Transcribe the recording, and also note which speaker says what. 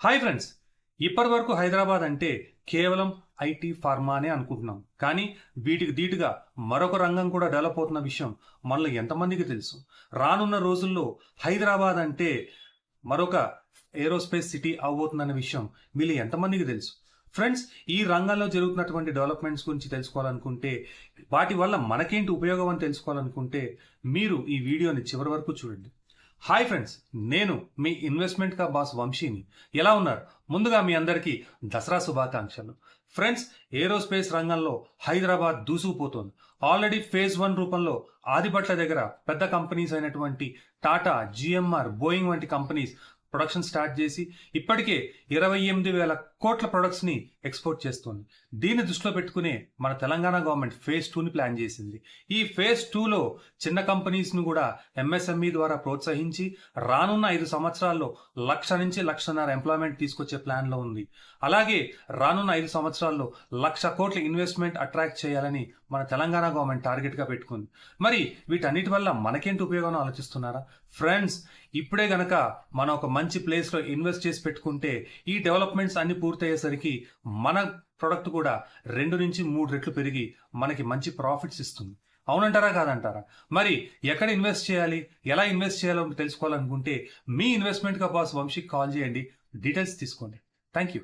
Speaker 1: Hi friends. ఇప్పటి వరకు హైదరాబాద్ అంటే కేవలం ఐటీ ఫార్మా అనే అనుకుంటున్నాం. కానీ వీటికి ధీటుగా మరొక రంగం కూడా డెవలప్ అవుతున్న విషయం మనలో ఎంతమందికి తెలుసు? రానున్న రోజుల్లో హైదరాబాద్ అంటే మరొక ఏరోస్పేస్ సిటీ అవబోతుందన్న విషయం మీలో ఎంతమందికి తెలుసు? ఫ్రెండ్స్, ఈ రంగంలో జరుగుతున్నటువంటి డెవలప్మెంట్స్ గురించి తెలుసుకోవాలనుకుంటే, వాటి వల్ల మనకేంటి ఉపయోగం అని తెలుసుకోవాలనుకుంటే, మీరు ఈ వీడియోని చివరి వరకు చూడండి. హాయ్ ఫ్రెండ్స్, నేను మీ ఇన్వెస్ట్మెంట్ కా బాస్ వంశీని. ఎలా ఉన్నారు? ముందుగా మీ అందరికీ దసరా శుభాకాంక్షలు. ఫ్రెండ్స్, ఏరోస్పేస్ రంగంలో హైదరాబాద్ దూసుకుపోతోంది. ఆల్రెడీ ఫేజ్ 1 రూపంలో ఆదిబట్ల దగ్గర పెద్ద కంపెనీస్ అయినటువంటి టాటా, జిఎంఆర్, బోయింగ్ వంటి కంపెనీస్ ప్రొడక్షన్ స్టార్ట్ చేసి ఇప్పటికే 28,000 కోట్ల ప్రొడక్ట్స్ ని ఎక్స్పోర్ట్ చేస్తోంది. దీన్ని దృష్టిలో పెట్టుకునే మన తెలంగాణ గవర్నమెంట్ ఫేజ్ 2ని ప్లాన్ చేసింది. ఈ ఫేజ్ 2లో చిన్న కంపెనీస్ ను కూడా ఎంఎస్ఎంఈ ద్వారా ప్రోత్సహించి రానున్న 5 సంవత్సరాల్లో 1,00,000 నుంచి 1,50,000 ఎంప్లాయ్మెంట్ తీసుకొచ్చే ప్లాన్ లో ఉంది. అలాగే రానున్న 5 సంవత్సరాల్లో 1,00,000 కోట్ల ఇన్వెస్ట్మెంట్ అట్రాక్ట్ చేయాలని మన తెలంగాణ గవర్నమెంట్ టార్గెట్ గా పెట్టుకుంది. మరి వీటన్నిటి వల్ల మనకేంటి ఉపయోగం ఆలోచిస్తున్నారా? ఫ్రెండ్స్, ఇప్పుడే గనక మనం ఒక మంచి ప్లేస్ లో ఇన్వెస్ట్ చేసి పెట్టుకుంటే ఈ డెవలప్మెంట్స్ అన్ని పూర్తయ్యేసరికి మన ప్రొడక్ట్ కూడా 2 నుంచి 3 రెట్లు పెరిగి మనకి మంచి ప్రాఫిట్స్ ఇస్తుంది. అవునంటారా కాదంటారా? మరి ఎక్కడ ఇన్వెస్ట్ చేయాలి, ఎలా ఇన్వెస్ట్ చేయాలో తెలుసుకోవాలనుకుంటే మీ ఇన్వెస్ట్మెంట్ కా బాస్ వంశీకి కాల్ చేయండి, డీటెయిల్స్ తీసుకోండి. Thank you.